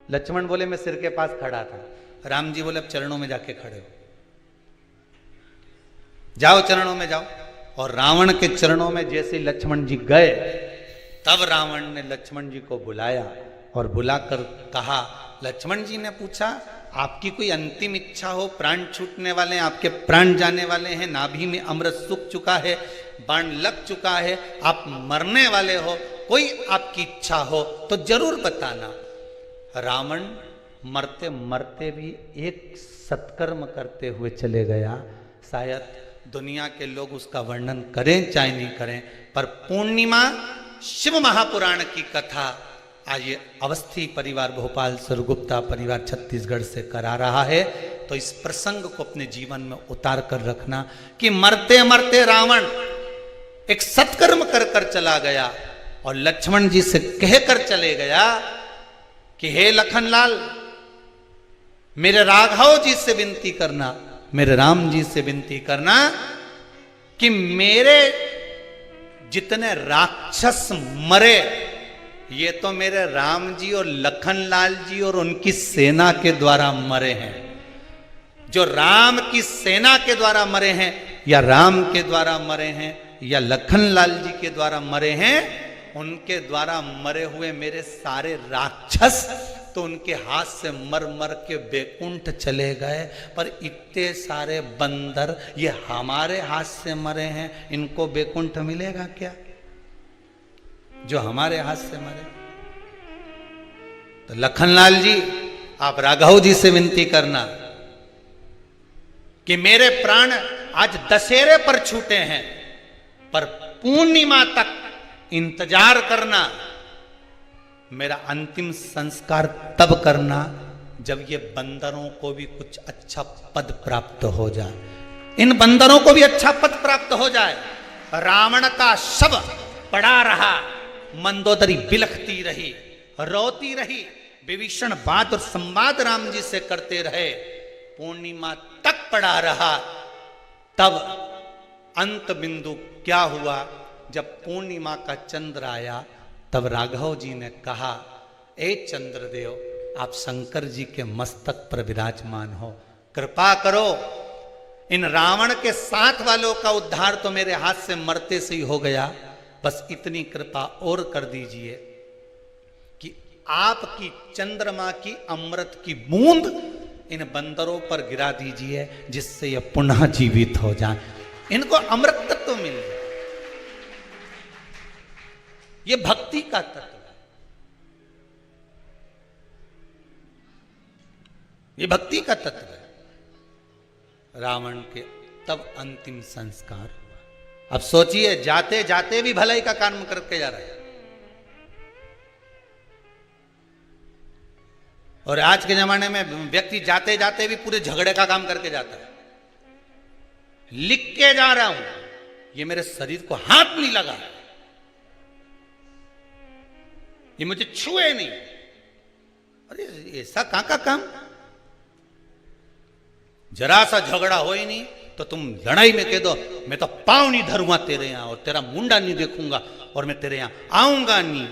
लक्ष्मण बोले मैं सिर के पास खड़ा था। राम जी बोले अब चरणों में जाके खड़े हो, जाओ चरणों में जाओ। और रावण के चरणों में जैसे लक्ष्मण जी गए, तब रावण ने लक्ष्मण जी को बुलाया और बुलाकर कहा, लक्ष्मण जी ने पूछा आपकी कोई अंतिम इच्छा हो, प्राण छूटने वाले हैं, आपके प्राण जाने वाले हैं, नाभि में अमृत सूख चुका है, बाण लग चुका है, आप मरने वाले हो, कोई आपकी इच्छा हो तो जरूर बताना। रावण मरते मरते भी एक सत्कर्म करते हुए चले गया। शायद दुनिया के लोग उसका वर्णन करें चाहे नहीं करें, पर पूर्णिमा शिव महापुराण की कथा आज ये अवस्थी परिवार भोपाल सरगुप्ता परिवार छत्तीसगढ़ से करा रहा है। तो इस प्रसंग को अपने जीवन में उतार कर रखना कि मरते मरते रावण एक सत्कर्म कर कर चला गया और लक्ष्मण जी से कहकर चले गया कि हे लखनलाल, मेरे राघव जी से विनती करना, मेरे राम जी से विनती करना कि मेरे जितने राक्षस मरे, ये तो मेरे राम जी और लखनलाल जी और उनकी सेना के द्वारा मरे हैं। जो राम की सेना के द्वारा मरे हैं, या राम के द्वारा मरे हैं, या लखनलाल जी के द्वारा मरे हैं, उनके द्वारा मरे हुए मेरे सारे राक्षस तो उनके हाथ से मर मर के बैकुंठ चले गए, पर इतने सारे बंदर ये हमारे हाथ से मरे हैं, इनको बैकुंठ मिलेगा क्या जो हमारे हाथ से मरे? तो लखनलाल जी आप राघव जी से विनती करना कि मेरे प्राण आज दशहरे पर छूटे हैं, पर पूर्णिमा तक इंतजार करना, मेरा अंतिम संस्कार तब करना जब ये बंदरों को भी कुछ अच्छा पद प्राप्त हो जाए, इन बंदरों को भी अच्छा पद प्राप्त हो जाए। रावण का शव पड़ा रहा, मंदोदरी बिलखती रही, रोती रही, विभीषण बात और संवाद राम जी से करते रहे, पूर्णिमा तक पड़ा रहा। तब अंत बिंदु क्या हुआ? जब पूर्णिमा का चंद्र आया, तब राघव जी ने कहा, ए चंद्रदेव, आप शंकर जी के मस्तक पर विराजमान हो, कृपा करो, इन रावण के साथ वालों का उद्धार तो मेरे हाथ से मरते से ही हो गया, बस इतनी कृपा और कर दीजिए कि आपकी चंद्रमा की अमृत की बूंद इन बंदरों पर गिरा दीजिए, जिससे ये पुनः जीवित हो जाए, इनको अमृत तत्व मिल जाए। ये भक्ति का तत्व है, ये भक्ति का तत्व है। रावण के तब अंतिम संस्कार हुआ। अब सोचिए, जाते जाते भी भलाई का काम करके जा रहे हैं। और आज के जमाने में व्यक्ति जाते जाते भी पूरे झगड़े का काम करके जाता है। लिख के जा रहा हूं, ये मेरे शरीर को हाथ नहीं लगा, ये मुझे छुए नहीं। अरे ऐसा कहां का काम? जरा सा झगड़ा हो ही नहीं तो तुम लड़ाई में कह दो, मैं तो पांव नहीं धरूंगा तेरे यहां, और तेरा मुंडा नहीं देखूंगा, और मैं तेरे यहां आऊंगा नहीं।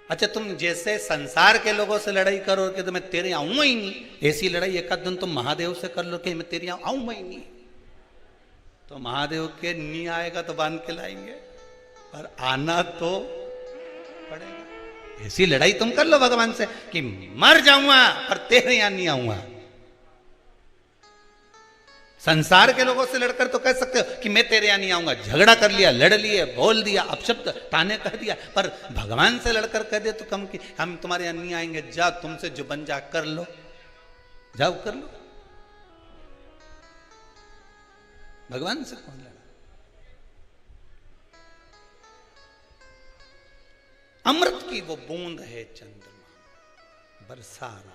अच्छा, तुम जैसे संसार के लोगों से लड़ाई करो कि तो मैं तेरे यहां आऊंगा ही नहीं, ऐसी लड़ाई एक आध दिन तुम महादेव से कर लो कि मैं तेरे यहां आऊंगा ही नहीं, तो महादेव के नहीं आएगा तो बांध के लाएंगे, और आना तो पड़ेगा। ऐसी लड़ाई तुम कर लो भगवान से कि मर जाऊंगा पर तेरे यहां नहीं आऊंगा। संसार के लोगों से लड़कर तो कह सकते हो कि मैं तेरे यहां नहीं आऊंगा, झगड़ा कर लिया, लड़ लिए, बोल दिया, अपशब्द ताने कह दिया, पर भगवान से लड़कर कह दे तो कम कि हम तुम्हारे यहां नहीं आएंगे, जा तुमसे जो बन जा कर लो, जाओ कर लो। भगवान से कौन लड़ा? अमृत की वो बूंद है चंद्रमा, बरसा रहा।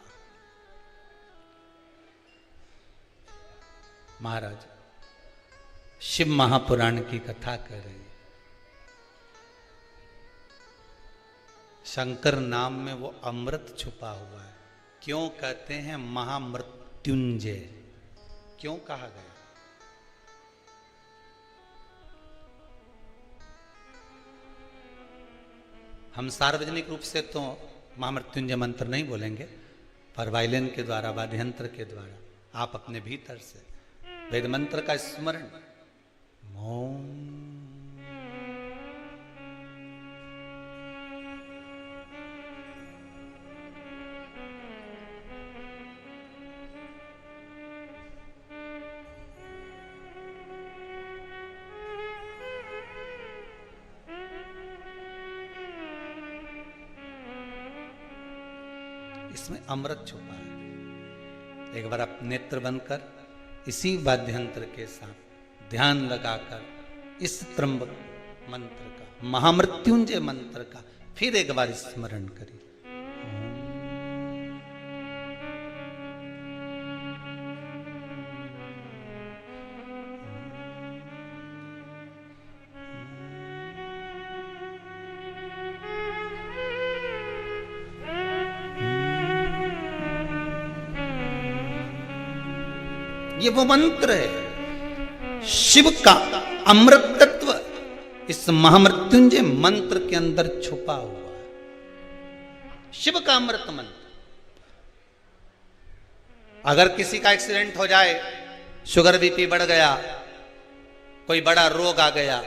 महाराज शिव महापुराण की कथा कह रहे हैं। शंकर नाम में वो अमृत छुपा हुआ है। क्यों कहते हैं महामृत्युंजय? क्यों कहा गया? हम सार्वजनिक रूप से तो महामृत्युंजय मंत्र नहीं बोलेंगे, पर वायलिन के द्वारा, वाद्ययंत्र के द्वारा आप अपने भीतर से वेद मंत्र का स्मरण ओम। इसमें अमृत छुपा है। एक बार आप नेत्र बंद कर इसी वाद्ययंत्र के साथ ध्यान लगाकर इस त्र्यंबक मंत्र का, महामृत्युंजय मंत्र का फिर एक बार स्मरण करिए। ये वो मंत्र है, शिव का अमृत तत्व इस महामृत्युंजय मंत्र के अंदर छुपा हुआ है। शिव का अमृत मंत्र। अगर किसी का एक्सीडेंट हो जाए, शुगर बीपी बढ़ गया, कोई बड़ा रोग आ गया,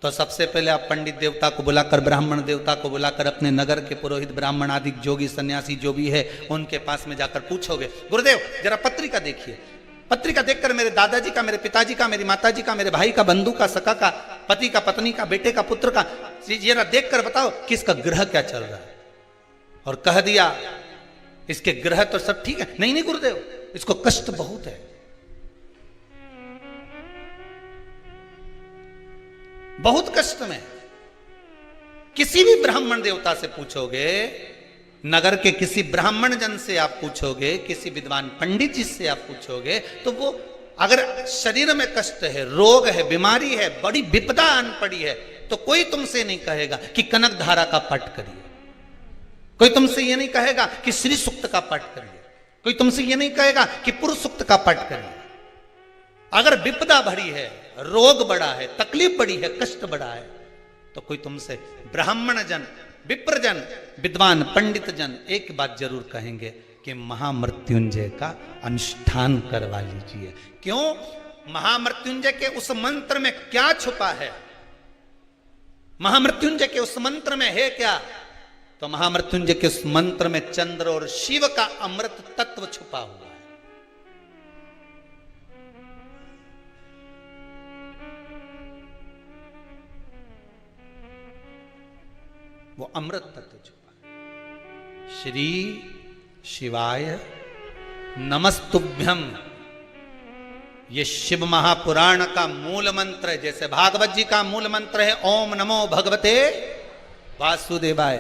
तो सबसे पहले आप पंडित देवता को बुलाकर, ब्राह्मण देवता को बुलाकर, अपने नगर के पुरोहित ब्राह्मण आदि जोगी सन्यासी जो भी है उनके पास में जाकर पूछोगे, गुरुदेव जरा पत्रिका देखिए, पत्रिका देखकर मेरे दादाजी का, मेरे पिताजी का, मेरी माताजी का, मेरे भाई का, बंधु का, सखा का, पति का, पत्नी का, बेटे का, पुत्र का, जरा देखकर बताओ किसका ग्रह क्या चल रहा है। और कह दिया इसके ग्रह तो सब ठीक है। नहीं नहीं गुरुदेव, इसको कष्ट बहुत है, बहुत कष्ट में। किसी भी ब्राह्मण देवता से पूछोगे, नगर के किसी ब्राह्मण जन से आप पूछोगे, किसी विद्वान पंडित जी से आप पूछोगे, तो वो अगर शरीर में कष्ट है, रोग है, बीमारी है, बड़ी विपदा आन पड़ी है, तो कोई तुमसे नहीं कहेगा कि कनक धारा का पाठ करिए, कोई तुमसे ये नहीं कहेगा कि श्री सूक्त का पाठ करिए, कोई तुमसे ये नहीं कहेगा कि पुरुष सूक्त का पाठ करिए। अगर विपदा भरी है, रोग बड़ा है, तकलीफ बड़ी है, कष्ट बड़ा है, तो कोई तुमसे ब्राह्मण जन, विप्रजन, विद्वान पंडित जन एक बात जरूर कहेंगे कि महामृत्युंजय का अनुष्ठान करवा लीजिए। क्यों? महामृत्युंजय के उस मंत्र में क्या छुपा है? महामृत्युंजय के उस मंत्र में है क्या? तो महामृत्युंजय के उस मंत्र में चंद्र और शिव का अमृत तत्व छुपा हुआ है। वो अमृत तत्व छुपा। श्री शिवाय नमस्तुभ्यम, ये शिव महापुराण का मूल मंत्र है। जैसे भागवत जी का मूल मंत्र है ओम नमो भगवते वासुदेवाय,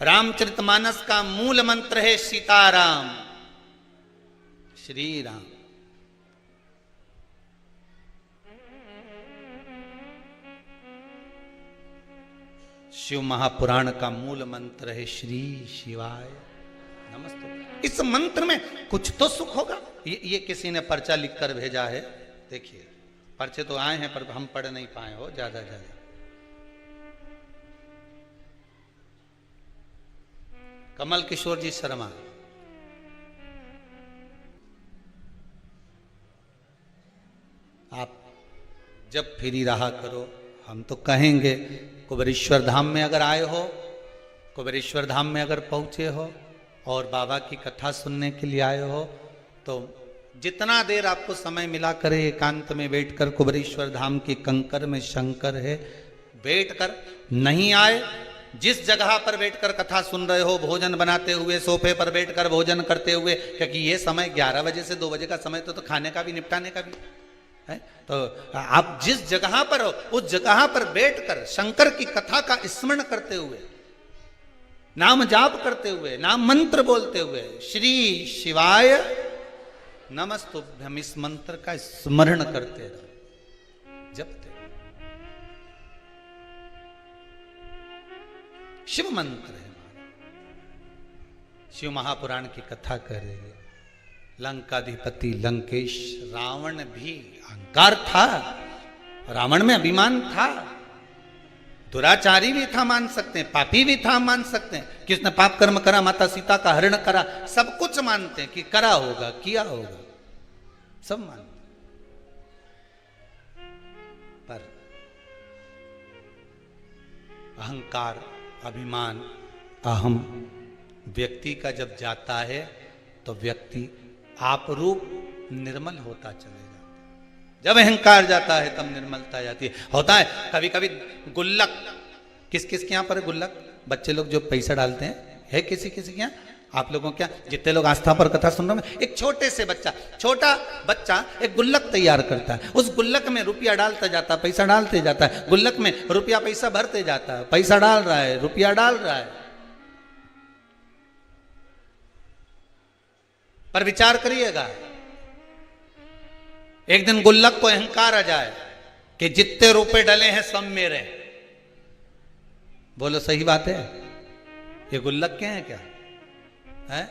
रामचरितमानस का मूल मंत्र है सीताराम, श्री राम। शिव महापुराण का मूल मंत्र है श्री शिवाय नमस्ते। इस मंत्र में कुछ तो सुख होगा। ये किसी ने पर्चा लिखकर भेजा है, देखिए पर्चे तो आए हैं पर हम पढ़ नहीं पाए हो ज्यादा। कमल किशोर जी शर्मा, आप जब फ्री रहा करो, हम तो कहेंगे कुबेरेश्वर धाम में अगर आए हो, कुबेरेश्वर धाम में अगर पहुंचे हो और बाबा की कथा सुनने के लिए आए हो, तो जितना देर आपको समय मिला करे एकांत में बैठकर, कुबेरेश्वर धाम के कंकर में शंकर है, बैठकर, नहीं आए जिस जगह पर बैठकर कथा सुन रहे हो, भोजन बनाते हुए, सोफे पर बैठकर भोजन करते हुए, क्योंकि ये समय 11 बजे से 2 बजे का समय तो खाने का भी, निपटाने का भी है, तो आप जिस जगह पर हो उस जगह पर बैठकर शंकर की कथा का स्मरण करते हुए, नाम जाप करते हुए, नाम मंत्र बोलते हुए, श्री शिवाय नमस्तुभ्यम, इस मंत्र का स्मरण करते रहो, जपते। शिव मंत्र है, शिव महापुराण की कथा कर रहे हैं। लंकाधिपति लंकेश, रावण भी अहंकार था, रावण में अभिमान था, दुराचारी भी था मान सकते हैं, पापी भी था मान सकते हैं कि उसने पाप कर्म करा, माता सीता का हरण करा, सब कुछ मानते हैं कि करा होगा, किया होगा, सब मानते। पर अहंकार, अभिमान, अहम व्यक्ति का जब जाता है तो व्यक्ति आप रूप निर्मल होता चले जाता है। जब अहंकार जाता है तब निर्मलता जाती है। होता है कभी कभी गुल्लक, किस किस के यहाँ पर गुल्लक, बच्चे लोग जो पैसा डालते हैं, है किसी किसी के यहाँ? आप लोगों क्या, जितने लोग आस्था पर कथा सुन रहे हैं, एक छोटे से बच्चा, छोटा बच्चा एक गुल्लक तैयार करता है, उस गुल्लक में रुपया डालता जाता है, पैसा डालते जाता है, गुल्लक में रुपया पैसा भरते जाता है, पैसा डाल रहा है, रुपया डाल रहा है। पर विचार करिएगा, एक दिन गुल्लक को अहंकार आ जाए कि जितने रुपए डले हैं सब मेरे। बोलो सही बात है? ये गुल्लक के हैं क्या है?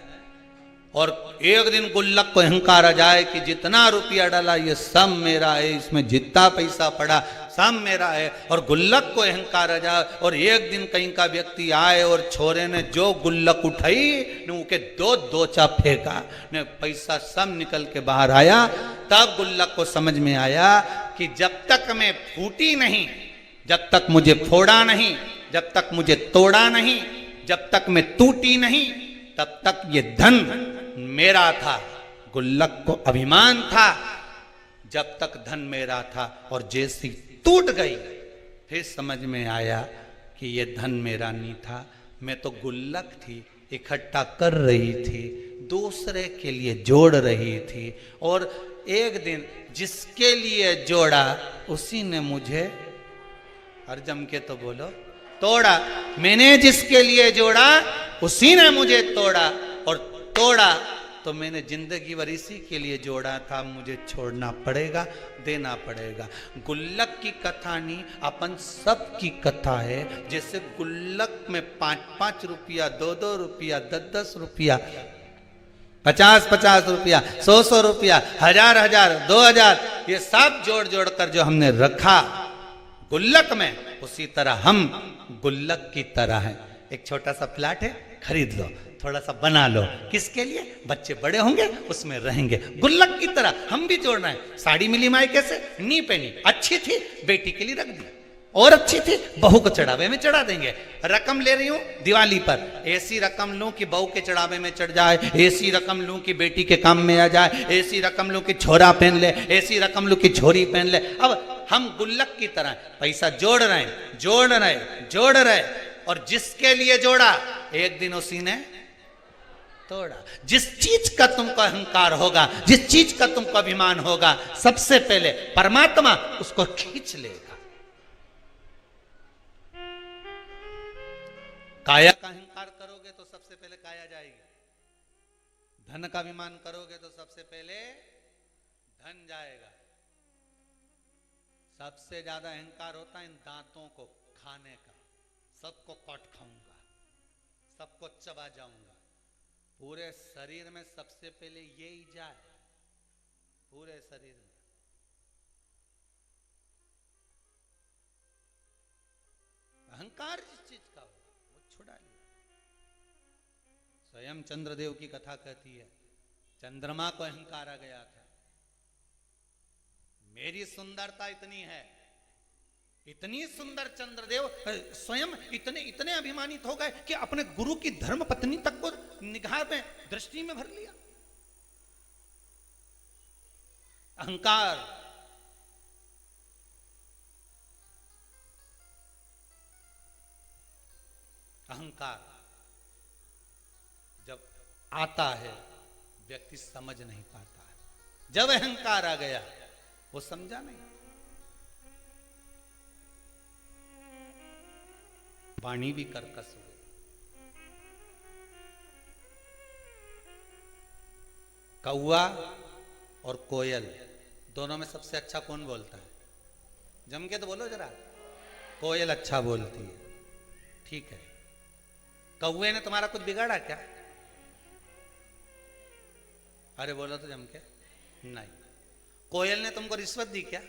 और एक दिन गुल्लक को अहंकार आ जाए कि जितना रुपया डाला ये सब मेरा है, इसमें जितना पैसा पड़ा सब मेरा है, और गुल्लक को अहंकार आ जाए, और एक दिन कहीं का व्यक्ति आए और छोरे ने जो गुल्लक उठाई ने उनके दो दोचा फेंका ने पैसा सब निकल के बाहर आया, तब गुल्लक को समझ में आया कि जब तक मैं फूटी नहीं, जब तक मुझे फोड़ा नहीं, जब तक मुझे तोड़ा नहीं, जब तक मैं टूटी नहीं, तब तक ये धन मेरा था। गुल्लक को अभिमान था जब तक धन मेरा था, और जैसी टूट गई फिर समझ में आया कि ये धन मेरा नहीं था, मैं तो गुल्लक थी, इकट्ठा कर रही थी, दूसरे के लिए जोड़ रही थी, और एक दिन जिसके लिए जोड़ा उसी ने मुझे, हर जम के तो बोलो, तोड़ा। मैंने जिसके लिए जोड़ा उसी ने मुझे तोड़ा, और तोड़ा तो मैंने जिंदगी भर इसी के लिए जोड़ा था, मुझे छोड़ना पड़ेगा, देना पड़ेगा। गुल्लक की कथा नहीं, अपन सब की कथा है। जैसे गुल्लक में 5-5 रुपया, 2-2 रुपया, 10-10 रुपया, 50-50 रुपया, 100-100 रुपया, 1000-1000, 2000, ये सब जोड़ जोड़ कर जो हमने रखा गुल्लक में, उसी तरह हम गुल्लक की तरह हैं। एक छोटा सा फ्लैट है, खरीद लो, थोड़ा सा बना लो, किसके लिए? बच्चे बड़े होंगे उसमें रहेंगे। गुल्लक की तरह हम भी जोड़ना है। साड़ी मिली मायके से, नहीं पहनी, अच्छी थी, बेटी के लिए रख दी, और अच्छी थी, बहू को चढ़ावे में चढ़ा देंगे। रकम ले रही हूं दिवाली पर, ऐसी रकम लूं कि बहू के चढ़ावे में चढ़ जाए, ऐसी रकम लूं कि बेटी के काम में आ जाए, ऐसी रकम लूं कि छोरा पहन ले, ऐसी रकम लूं कि छोरी पहन ले। अब हम गुल्लक की तरह पैसा जोड़ रहे हैं, जोड़ रहे, जोड़ रहे, और जिसके लिए जोड़ा एक दिन उसी ने तोड़ा। जिस चीज का तुमको अहंकार होगा, जिस चीज का तुमको अभिमान होगा, सबसे पहले परमात्मा उसको खींच लेगा। काया का अहंकार करोगे तो सबसे पहले काया जाएगी, धन का अभिमान करोगे तो सबसे पहले धन जाएगा। सबसे ज्यादा अहंकार होता है इन दांतों को खाने का, सबको काट खाऊंगा, सबको चबा जाऊंगा। पूरे शरीर में सबसे पहले यही जाए, पूरे शरीर में। अहंकार जिस चीज का हो वो छुड़ा लिया। स्वयं चंद्रदेव की कथा कहती है, चंद्रमा को अहंकार आ गया था, मेरी सुंदरता इतनी है, इतनी सुंदर चंद्रदेव स्वयं इतने इतने अभिमानित हो गए कि अपने गुरु की धर्म पत्नी तक को निगाह में, दृष्टि में भर लिया। अहंकार। अहंकार जब आता है व्यक्ति समझ नहीं पाता है। जब अहंकार आ गया वो समझा नहीं। वाणी भी कर्कश हो गई। कौआ और कोयल दोनों में सबसे अच्छा कौन बोलता है? जम के तो बोलो जरा। कोयल अच्छा बोलती है, ठीक है। कौए ने तुम्हारा कुछ बिगाड़ा क्या? अरे बोलो तो जम के। नहीं। कोयल ने तुमको रिश्वत दी क्या?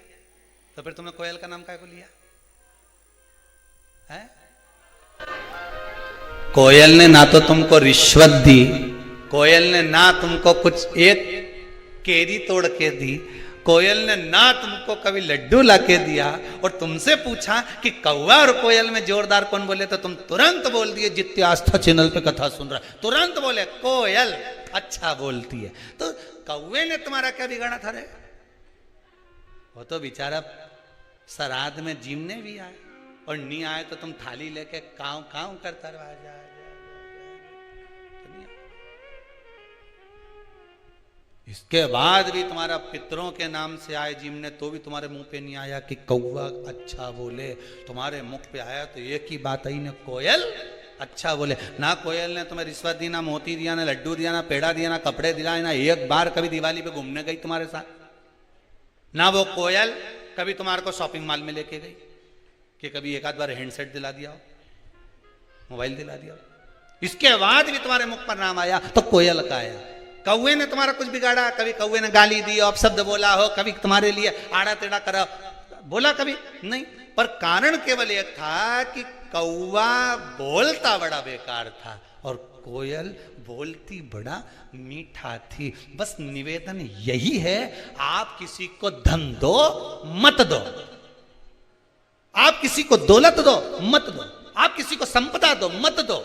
तो फिर तुमने कोयल का नाम काय को लिया? है? कोयल ने ना तो तुमको रिश्वत दी, कोयल ने ना तुमको कुछ एक केरी तोड़ के दी, कोयल ने ना तुमको कभी लड्डू लाके दिया, और तुमसे पूछा कि कौवा और कोयल में जोरदार कौन बोले, तो तुम तुरंत बोल दिए, जितने आस्था चैनल पे कथा सुन रहा, तुरंत बोले कोयल अच्छा बोलती है। तो कौवे ने तुम्हारा क्या बिगाड़ा था रे? वो तो बेचारा श्राद्ध में जीवने भी आए, और नहीं आए तो तुम थाली लेके काव काव करता रहा जा। इसके बाद भी तुम्हारा पितरों के नाम से आए जीवने, तो भी तुम्हारे मुंह पे नहीं आया कि कौवा अच्छा बोले। तुम्हारे मुख पे आया तो एक ही बात आई, ना कोयल अच्छा बोले। ना कोयल ने तुम्हें रिश्वत दी, ना मोती दिया, ना लड्डू दिया, ना पेड़ा दिया, ना कपड़े दिलाए, ना एक बार कभी दिवाली पे घूमने गई तुम्हारे साथ। ना वो कोयल कभी तुम्हारे को शॉपिंग मॉल में लेके गई कि कभी एक आध बार हैंडसेट दिला दिया हो, मोबाइल दिला दिया हो। इसके बाद भी तुम्हारे मुख पर नाम आया तो कोयल का आया। कौवे ने तुम्हारा कुछ बिगाड़ा? कभी कौवे ने गाली दी, अपशब्द बोला हो, कभी तुम्हारे लिए आड़ा टेढ़ा करा बोला? कभी नहीं। पर कारण केवल एक था कि कौवा बोलता बड़ा बेकार था और कोयल बोलती बड़ा मीठा थी। बस निवेदन यही है, आप किसी को धन दो मत दो, आप किसी को दौलत दो मत दो, आप किसी को संपदा दो मत दो।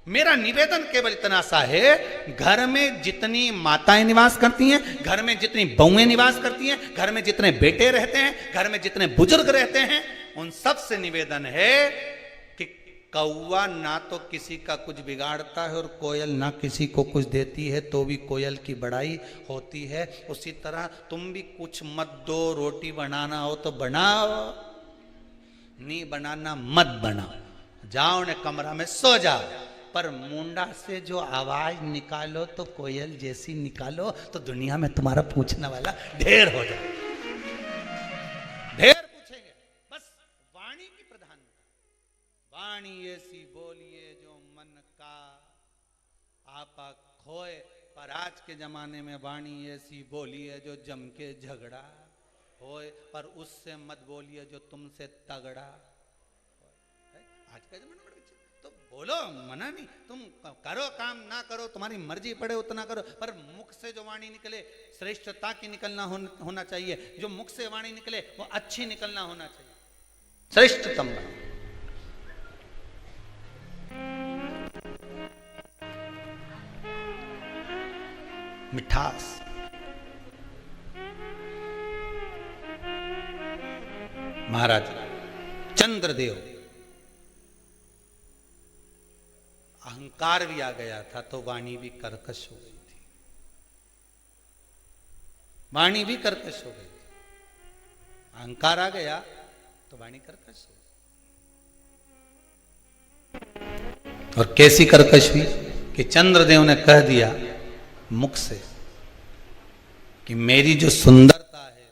मेरा निवेदन केवल इतना सा है, घर में जितनी माताएं निवास करती हैं, घर में जितनी बहुएं निवास करती हैं, घर में जितने बेटे रहते हैं, घर में जितने बुजुर्ग रहते हैं, उन सब से निवेदन है कि कौवा ना तो किसी का कुछ बिगाड़ता है और कोयल ना किसी को कुछ देती है, तो भी कोयल की बड़ाई होती है। उसी तरह तुम भी कुछ मत दो, रोटी बनाना हो तो बनाओ, नहीं बनाना मत बनाओ, जाओ ने कमरा में सो जाओ, पर मुंडा से जो आवाज निकालो तो कोयल जैसी निकालो, तो दुनिया में तुम्हारा पूछने वाला ढेर हो जाए, ढेर पूछेंगे। बस वाणी की प्रधानता, वाणी ऐसी बोलिए जो मन का आपा खोए। पर आज के जमाने में वाणी ऐसी बोलिए जो जम के झगड़ा होए, पर उससे मत बोलिए जो तुमसे तगड़ा। आज का जमाना तो बोलो, मना नहीं, तुम करो काम ना करो तुम्हारी मर्जी पड़े उतना करो, पर मुख से जो वाणी निकले श्रेष्ठता की निकलना होना चाहिए। जो मुख से वाणी निकले वो अच्छी निकलना होना चाहिए, श्रेष्ठतम। मिठास, महाराज चंद्रदेव अहंकार भी आ गया था तो वाणी भी कर्कश हो गई थी, वाणी भी कर्कश हो गई थी। अहंकार आ गया तो वाणी कर्कश हो गई। और कैसी कर्कश हुई कि चंद्रदेव ने कह दिया मुख से कि मेरी जो सुंदरता है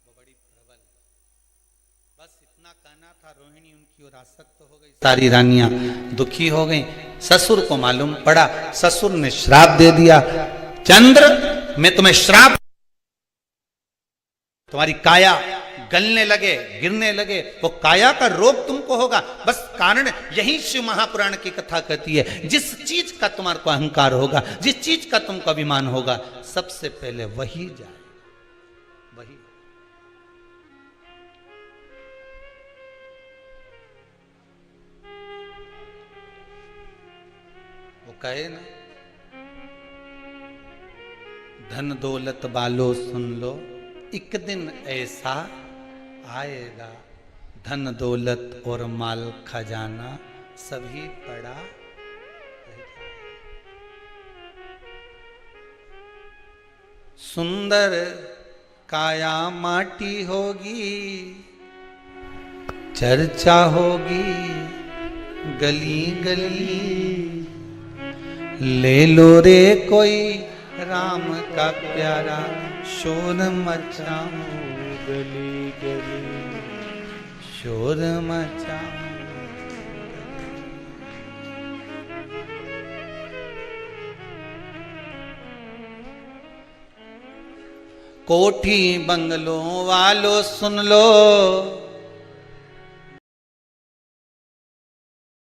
वो बड़ी प्रबल है। बस इतना कहना था, रोहिणी उनकी ओर आसक्त हो गई, सारी रानियां दुखी हो गई। ससुर को मालूम पड़ा, ससुर ने श्राप दे दिया, चंद्र मैं तुम्हें श्राप, तुम्हारी काया गलने लगे, गिरने लगे, वो काया का रोग तुमको होगा। बस कारण यही शिव महापुराण की कथा कहती है, जिस चीज का तुम्हारे को अहंकार होगा, जिस चीज का तुमको अभिमान होगा, सबसे पहले वही जाए, वही। वो कहे ना, धन दौलत बालो सुन लो, एक दिन ऐसा आएगा, धन दौलत और माल खजाना सभी पड़ा रहेगा। सुंदर काया माटी होगी, चर्चा होगी गली गली, ले लो रे कोई राम का प्यारा, शोर मचाऊं गली गली, शोर मचाऊं। कोठी बंगलों वालों सुन लो,